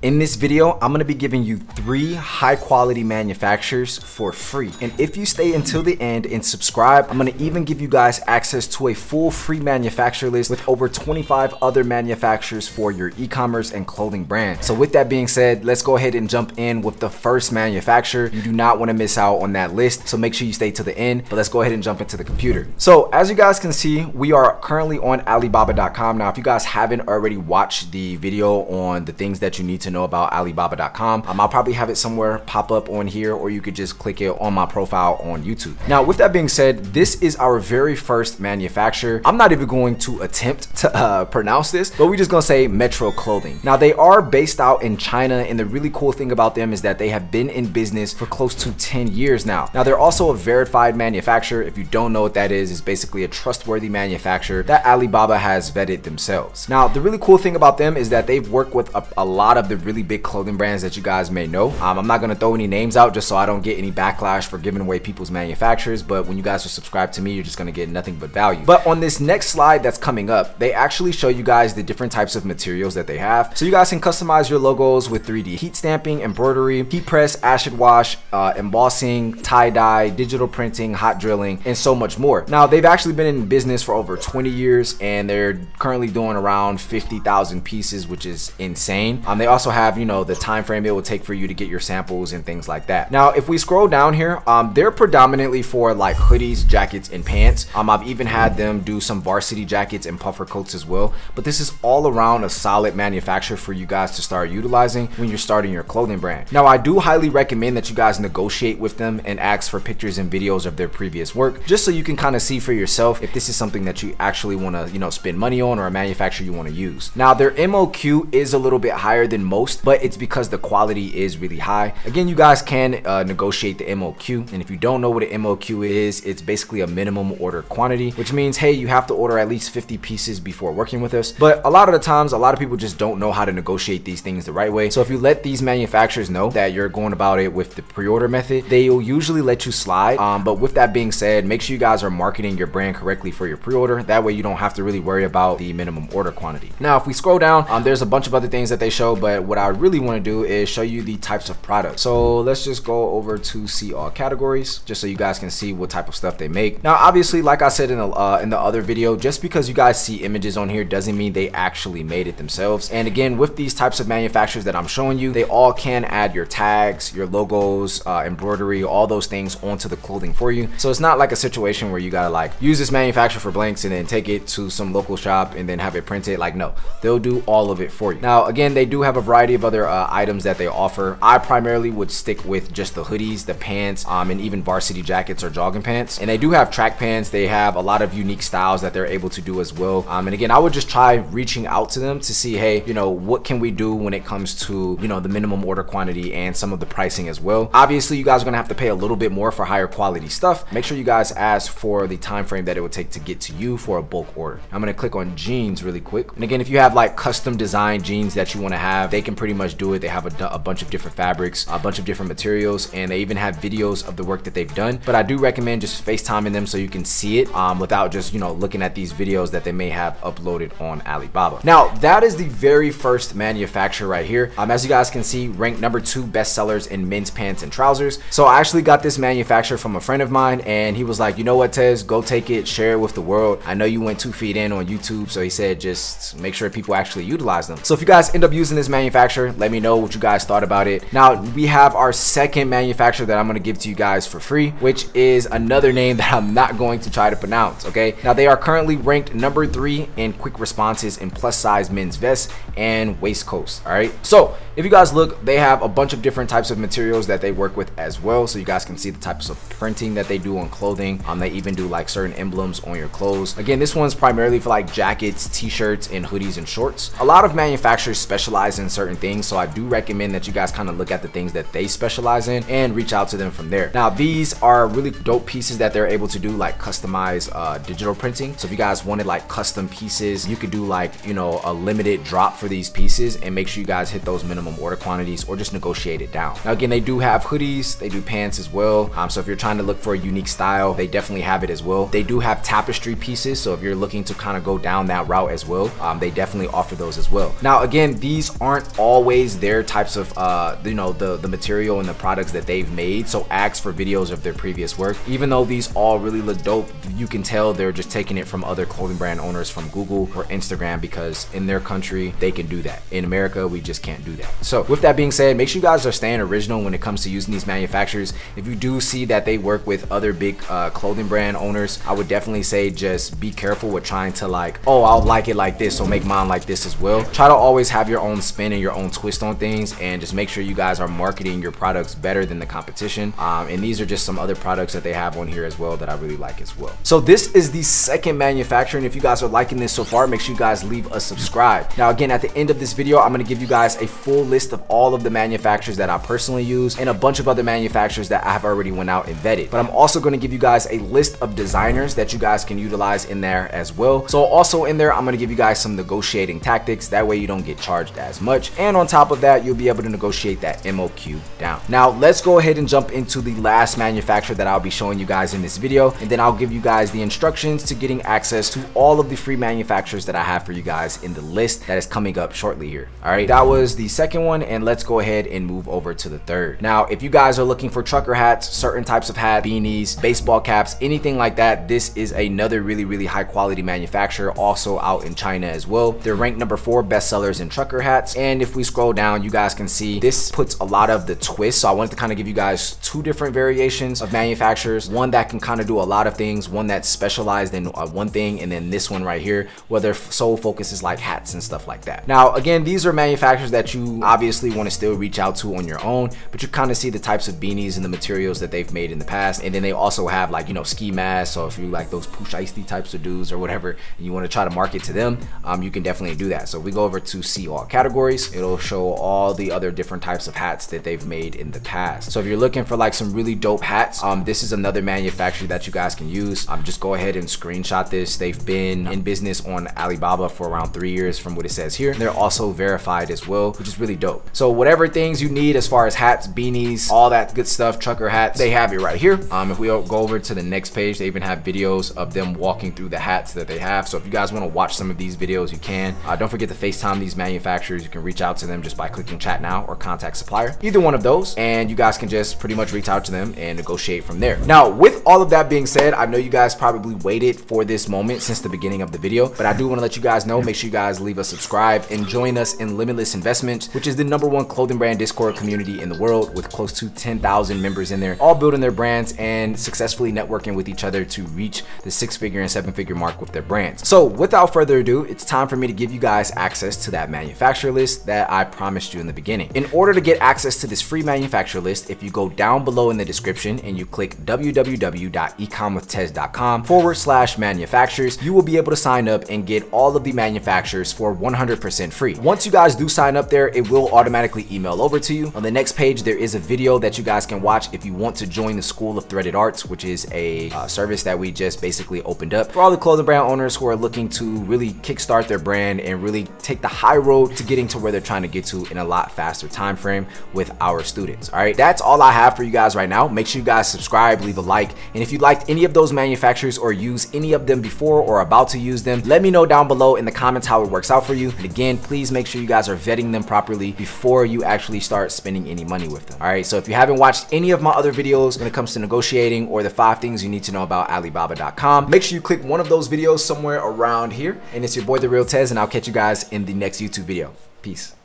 In this video, I'm gonna be giving you 3 high quality manufacturers for free. And if you stay until the end and subscribe, I'm gonna even give you guys access to a full free manufacturer list with over 25 other manufacturers for your e-commerce and clothing brand. So with that being said, let's go ahead and jump in with the first manufacturer. You do not wanna miss out on that list, so make sure you stay to the end, but let's go ahead and jump into the computer. So as you guys can see, we are currently on Alibaba.com. Now, if you guys haven't already watched the video on the things that you need to know about Alibaba.com, I'll probably have it somewhere pop up on here, or you could just click it on my profile on YouTube. Now, with that being said, this is our very first manufacturer. I'm not even going to attempt to pronounce this, but we're just gonna say Metro Clothing. Now, they are based out in China, and the really cool thing about them is that they have been in business for close to 10 years now. Now, they're also a verified manufacturer. If you don't know what that is, it's basically a trustworthy manufacturer that Alibaba has vetted themselves. Now, the really cool thing about them is that they've worked with a lot of the really big clothing brands that you guys may know. I'm not gonna throw any names out just so I don't get any backlash for giving away people's manufacturers, but when you guys are subscribed to me, you're just gonna get nothing but value. But on this next slide that's coming up, they actually show you guys the different types of materials that they have. So you guys can customize your logos with 3D heat stamping, embroidery, heat press, acid wash, embossing, tie-dye, digital printing, hot drilling, and so much more. Now, they've actually been in business for over 20 years, and they're currently doing around 50,000 pieces, which is insane. They also have, you know, the time frame it will take for you to get your samples and things like that. Now, if we scroll down here, they're predominantly for like hoodies, jackets, and pants. I've even had them do some varsity jackets and puffer coats as well. But this is all around a solid manufacturer for you guys to start utilizing when you're starting your clothing brand. Now, I do highly recommend that you guys negotiate with them and ask for pictures and videos of their previous work, just so you can kind of see for yourself if this is something that you actually want to, you know, spend money on, or a manufacturer you want to use. Now, their MOQ is a little bit higher than most, but it's because the quality is really high. Again, you guys can negotiate the MOQ, and if you don't know what an MOQ is, it's basically a minimum order quantity, which means, hey, you have to order at least 50 pieces before working with us. But a lot of the times, a lot of people just don't know how to negotiate these things the right way. So if you let these manufacturers know that you're going about it with the pre-order method, they'll usually let you slide. But with that being said, make sure you guys are marketing your brand correctly for your pre-order. That way you don't have to really worry about the minimum order quantity. Now, if we scroll down, there's a bunch of other things that they show, but what I really want to do is show you the types of products. So let's just go over to see all categories, just so you guys can see what type of stuff they make. Now, obviously, like I said in the other video, just because you guys see images on here doesn't mean they actually made it themselves. And again, with these types of manufacturers that I'm showing you, they all can add your tags, your logos, embroidery, all those things onto the clothing for you. So it's not like a situation where you gotta like use this manufacturer for blanks and then take it to some local shop and then have it printed. Like, no, they'll do all of it for you. Now, again, they do have a variety of other items that they offer. I primarily would stick with just the hoodies, the pants, and even varsity jackets or jogging pants. And they do have track pants. They have a lot of unique styles that they're able to do as well. And again, I would just try reaching out to them to see, hey, you know, what can we do when it comes to, you know, the minimum order quantity and some of the pricing as well. Obviously, you guys are gonna have to pay a little bit more for higher quality stuff. Make sure you guys ask for the time frame that it would take to get to you for a bulk order. I'm gonna click on jeans really quick. And again, if you have like custom designed jeans that you want to have, they can pretty much do it. They have a bunch of different fabrics, a bunch of different materials, and they even have videos of the work that they've done. But I do recommend just FaceTiming them so you can see it without just, you know, looking at these videos that they may have uploaded on Alibaba. Now, that is the very first manufacturer right here. As you guys can see, ranked number 2 bestsellers in men's pants and trousers. So I actually got this manufacturer from a friend of mine, and he was like, you know what, Tez, go take it, share it with the world. I know you went 2 feet in on YouTube, so he said just make sure people actually utilize them. So if you guys end up using this manufacturer, let me know what you guys thought about it. Now, we have our second manufacturer that I'm going to give to you guys for free, which is another name that I'm not going to try to pronounce. Okay, now they are currently ranked number 3 in quick responses in plus size men's vests and waistcoats. All right, so if you guys look, they have a bunch of different types of materials that they work with as well, so you guys can see the types of printing that they do on clothing. They even do like certain emblems on your clothes. Again, this one's primarily for like jackets, t-shirts, and hoodies and shorts. A lot of manufacturers specialize in certain things, so I do recommend that you guys kind of look at the things that they specialize in and reach out to them from there. Now, these are really dope pieces that they're able to do like customized digital printing. So if you guys wanted like custom pieces, you could do like, you know, a limited drop for these pieces and make sure you guys hit those minimum order quantities or just negotiate it down. Now, again, they do have hoodies, they do pants as well. So if you're trying to look for a unique style, they definitely have it as well. They do have tapestry pieces, so if you're looking to kind of go down that route as well, they definitely offer those as well. Now, again, these aren't always their types of you know, the material and the products that they've made. So ask for videos of their previous work. Even though these all really look dope, you can tell they're just taking it from other clothing brand owners from Google or Instagram, because in their country they can do that. In America, we just can't do that. So with that being said, make sure you guys are staying original when it comes to using these manufacturers. If you do see that they work with other big clothing brand owners, I would definitely say just be careful with trying to like, oh, I'll like it like this, so make mine like this as well. Try to always have your own spin and your own twist on things, and just make sure you guys are marketing your products better than the competition. And these are just some other products that they have on here as well that I really like as well. So this is the second manufacturer, and if you guys are liking this so far, make sure you guys leave a subscribe. Now again, at the end of this video, I'm going to give you guys a full list of all of the manufacturers that I personally use and a bunch of other manufacturers that I have already went out and vetted. But I'm also going to give you guys a list of designers that you guys can utilize in there as well. So also in there, I'm going to give you guys some negotiating tactics. That way you don't get charged as much. And on top of that, you'll be able to negotiate that MOQ down. Now let's go ahead and jump into the last manufacturer that I'll be showing you guys in this video. And then I'll give you guys the instructions to getting access to all of the free manufacturers that I have for you guys in the list that is coming up shortly here. All right, that was the second one, and let's go ahead and move over to the third. Now, if you guys are looking for trucker hats, certain types of hat, beanies, baseball caps, anything like that, this is another really high quality manufacturer, also out in China as well. They're ranked number 4 bestsellers in trucker hats. And if we scroll down, you guys can see this puts a lot of the twists. So I wanted to kind of give you guys 2 different variations of manufacturers, one that can kind of do a lot of things, one that's specialized in one thing, and then this one right here where their sole focus is like hats and stuff like that. Now again, these are manufacturers that you obviously want to still reach out to on your own, but you kind of see the types of beanies and the materials that they've made in the past. And then they also have, like, you know, ski masks. So if you like those push icy types of dudes or whatever, and you want to try to market to them, you can definitely do that. So if we go over to see all categories, it'll show all the other different types of hats that they've made in the past. So if you're looking for like some really dope hats, this is another manufacturer that you guys can use. Just go ahead and screenshot this. They've been in business on Alibaba for around 3 years from what it says here. They're also verified as well, which is really dope. So whatever things you need as far as hats, beanies, all that good stuff, trucker hats, they have it right here. If we go over to the next page, they even have videos of them walking through the hats that they have. So if you guys want to watch some of these videos, you can. Don't forget to FaceTime these manufacturers. You can reach out to them just by clicking chat now or contact supplier, either one of those, and you guys can just pretty much reach out to them and negotiate from there. Now, with all of that being said, I know you guys probably waited for this moment since the beginning of the video, but I do want to let you guys know, make sure you guys leave a subscribe and join us in Limitless Investments, which is the #1 clothing brand Discord community in the world with close to 10,000 members in there, all building their brands and successfully networking with each other to reach the 6-figure and 7-figure mark with their brands. So without further ado, it's time for me to give you guys access to that manufacturer list that I promised you in the beginning. In order to get access to this free manufacturer list, if you go down below in the description and you click www.ecomwithtez.com/manufacturers, you will be able to sign up and get all of the manufacturers for 100% free. Once you guys do sign up there, it will automatically email over to you. On the next page, there is a video that you guys can watch if you want to join the School of Threaded Arts, which is a service that we just basically opened up for all the clothing brand owners who are looking to really kickstart their brand and really take the high road to getting to where they're trying to get to in a lot faster time frame with our students. All right, that's all I have for you guys right now. Make sure you guys subscribe, leave a like, and if you liked any of those manufacturers or use any of them before or about to use them, let me know down below in the comments how it works out for you. And again, please make sure you guys are vetting them properly before you actually start spending any money with them. All right, so if you haven't watched any of my other videos when it comes to negotiating or the 5 things you need to know about Alibaba.com, make sure you click one of those videos somewhere around here. And it's your boy, The Real Tez, and I'll catch you guys in the next YouTube video. Peace.